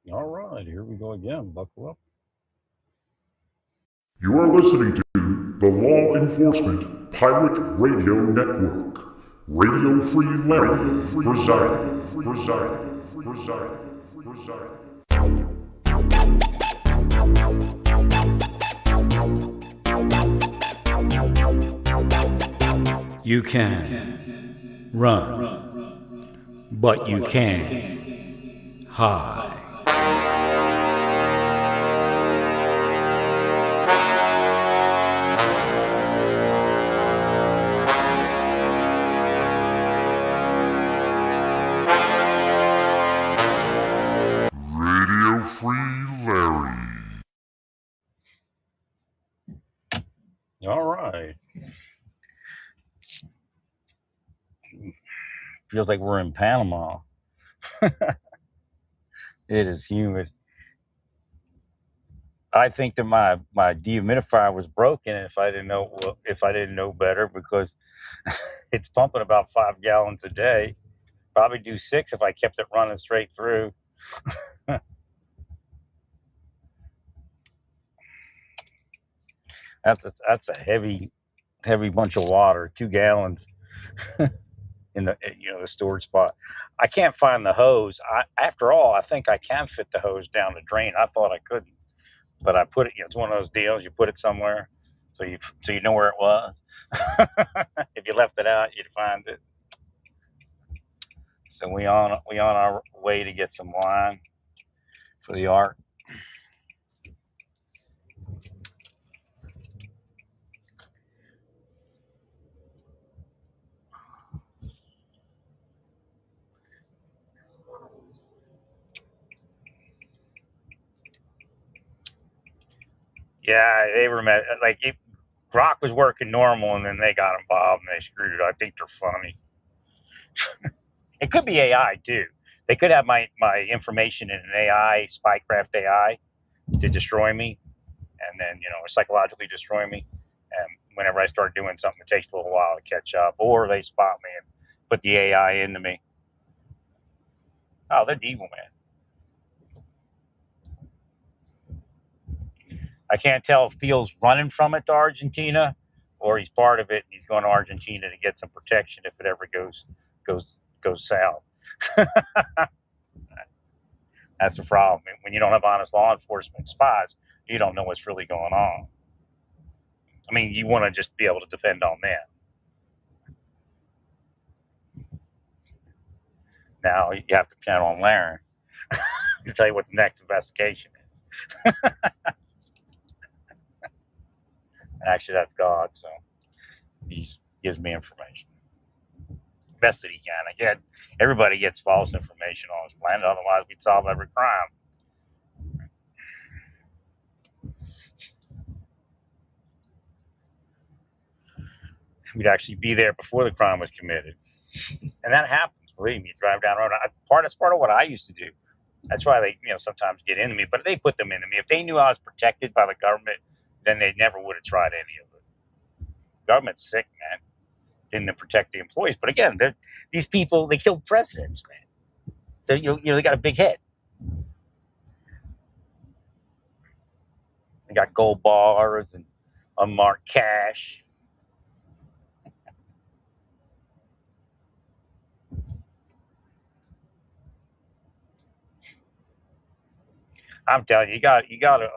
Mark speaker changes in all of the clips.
Speaker 1: All right, here we go again. Buckle up.
Speaker 2: You are listening to the Law Enforcement Pirate Radio Network. Radio Free Larry presiding.
Speaker 1: You can run, but you can't hide.
Speaker 2: Radio Free Larry.
Speaker 1: All right. Feels like we're in Panama. It is humid. I think that my dehumidifier was broken if I didn't know better, because it's pumping about 5 gallons a day. Probably do 6 if I kept it running straight through. That's a heavy bunch of water, 2 gallons in the the storage spot. I can't find the hose. After all, I think I can fit the hose down the drain. I thought I couldn't, but I put it. It's one of those deals. You put it somewhere, so you know where it was. If you left it out, you'd find it. So we on our way to get some wine for the art. Yeah, they were Rock was working normal, and then they got involved and they screwed it. I think they're funny. It could be AI too. They could have my information in an AI, spycraft AI, to destroy me, and then psychologically destroy me. And whenever I start doing something, it takes a little while to catch up, or they spot me and put the AI into me. Oh, they're evil, man. I can't tell if Thiel's running from it to Argentina, or he's part of it and he's going to Argentina to get some protection if it ever goes south. That's the problem. When you don't have honest law enforcement spies, you don't know what's really going on. I mean, you want to just be able to depend on them. Now you have to count on Larry to tell you what the next investigation is. Actually, that's God, so he gives me information. Best that he can. Again, everybody gets false information on this planet, otherwise we'd solve every crime. We'd actually be there before the crime was committed. And that happens, believe me. You drive down the road. That's part of what I used to do. That's why they, sometimes get into me, but they put them into me. If they knew I was protected by the government, then they never would have tried any of it. Government's sick, man. Didn't protect the employees. But again, these people, they killed presidents, man. So, they got a big head. They got gold bars and unmarked cash. I'm telling you, you got to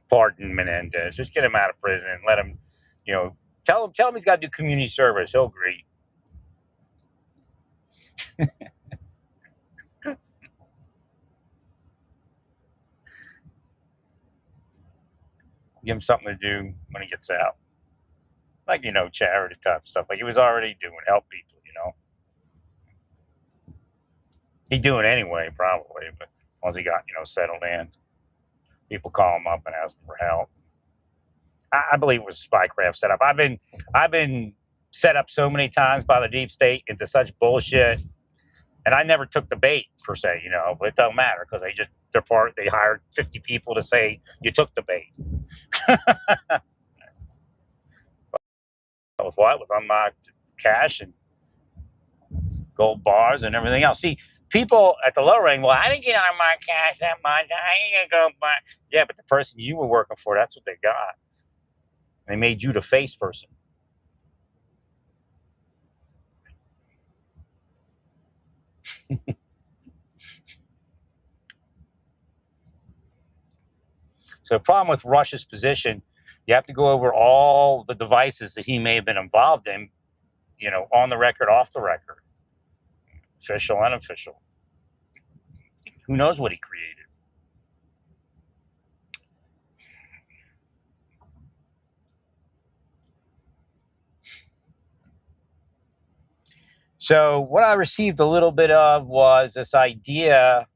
Speaker 1: pardon Menendez. Just get him out of prison. Let him, tell him he's got to do community service. He'll agree. Give him something to do when he gets out. Like, charity type stuff. Like he was already doing, help people, He'd do it anyway, probably, but once he got, settled in, people call him up and ask him for help. I believe it was spycraft setup. I've been set up so many times by the deep state into such bullshit, and I never took the bait per se, but it doesn't matter because they hired 50 people to say you took the bait. With what? With unmarked cash and gold bars and everything else. See, people at the lower end, well, I didn't get on my cash that much. I ain't gonna go buy. Yeah, but the person you were working for, that's what they got. They made you the face person. So the problem with Rush's position, you have to go over all the devices that he may have been involved in, on the record, off the record, official, unofficial. Who knows what he created? So what I received a little bit of was this idea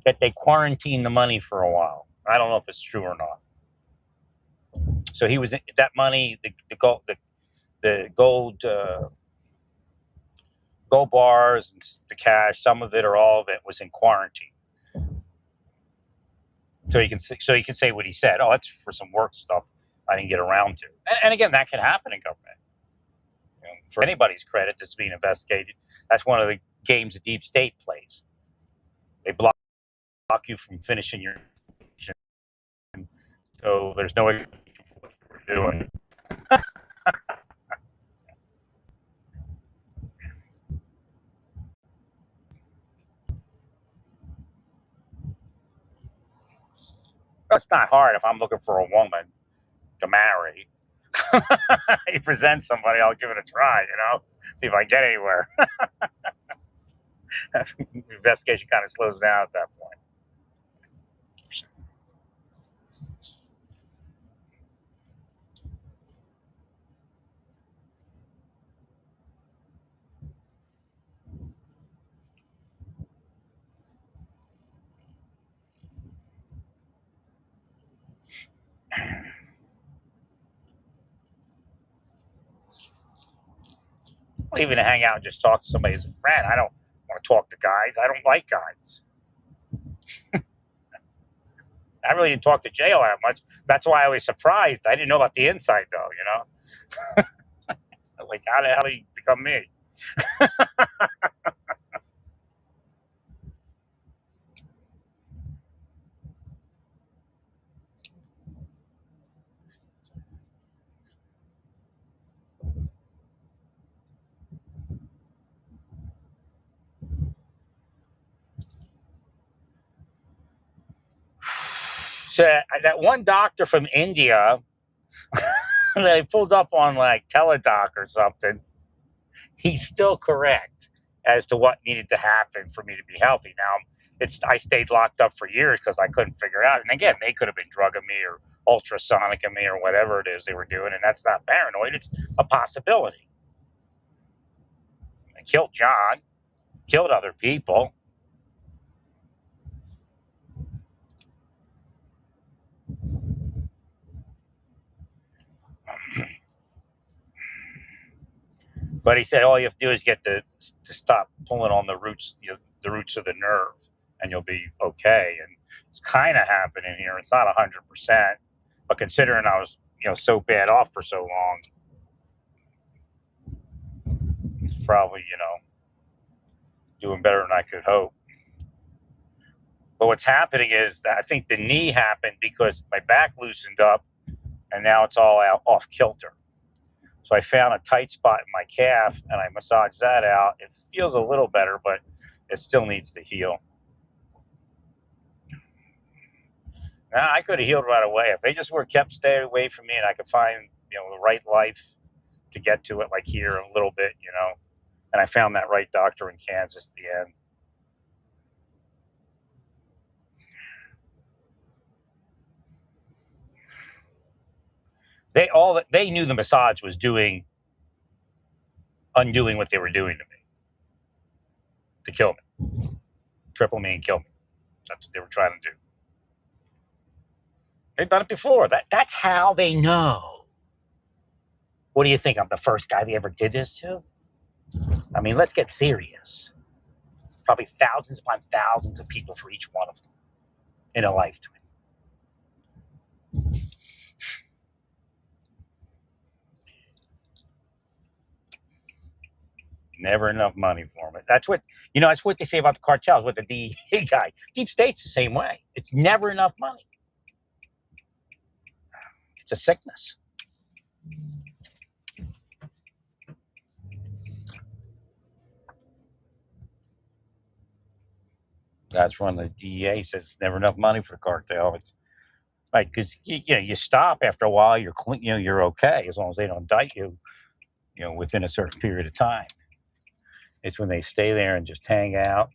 Speaker 1: that they quarantined the money for a while. I don't know if it's true or not. So he was that money, the gold bars and the cash, some of it or all of it was in quarantine. So you can say what he said. Oh, that's for some work stuff I didn't get around to. And again, that can happen in government. For anybody's credit that's being investigated, that's one of the games the deep state plays. They block you from finishing your mission, so there's no way for what you were doing. It's not hard if I'm looking for a woman to marry. You present somebody, I'll give it a try, see if I get anywhere. Investigation kind of slows down at that point. Well, even to hang out and just talk to somebody as a friend. I don't want to talk to guys. I don't like guys. I really didn't talk to J.O. that much. That's why I was surprised. I didn't know about the inside, though, Like, how the hell did he become me? So that one doctor from India that I pulled up on like Teledoc or something, he's still correct as to what needed to happen for me to be healthy. Now, I stayed locked up for years because I couldn't figure it out. And again, they could have been drugging me or ultrasonicing me or whatever it is they were doing, and that's not paranoid. It's a possibility. I killed John, killed other people. But he said all you have to do is get to stop pulling on the roots, the roots of the nerve, and you'll be okay. And it's kind of happening here. It's not 100%, but considering I was, so bad off for so long, it's probably, doing better than I could hope. But what's happening is that I think the knee happened because my back loosened up, and now it's all out off kilter. So I found a tight spot in my calf, and I massaged that out. It feels a little better, but it still needs to heal. Now, I could have healed right away if they just kept staying away from me, and I could find, the right life to get to it, like here a little bit, And I found that right doctor in Kansas at the end. They knew the massage was undoing what they were doing to me, to kill me, triple me and kill me. That's what they were trying to do. They've done it before. That's how they know. What do you think? I'm the first guy they ever did this to? I mean, let's get serious. Probably thousands upon thousands of people for each one of them in a lifetime. Never enough money for them. That's what that's what they say about the cartels with the DEA guy. Deep state's the same way. It's never enough money. It's a sickness. That's when the DEA says it's never enough money for the cartel. It's right because you stop after a while. You're clean. You're okay as long as they don't indict you. Within a certain period of time. It's when they stay there and just hang out,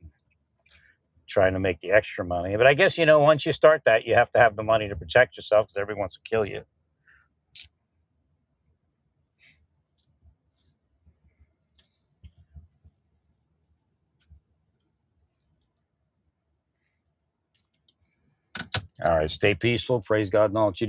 Speaker 1: trying to make the extra money. But I guess once you start that, you have to have the money to protect yourself because everybody wants to kill you. All right, stay peaceful. Praise God and all that you do.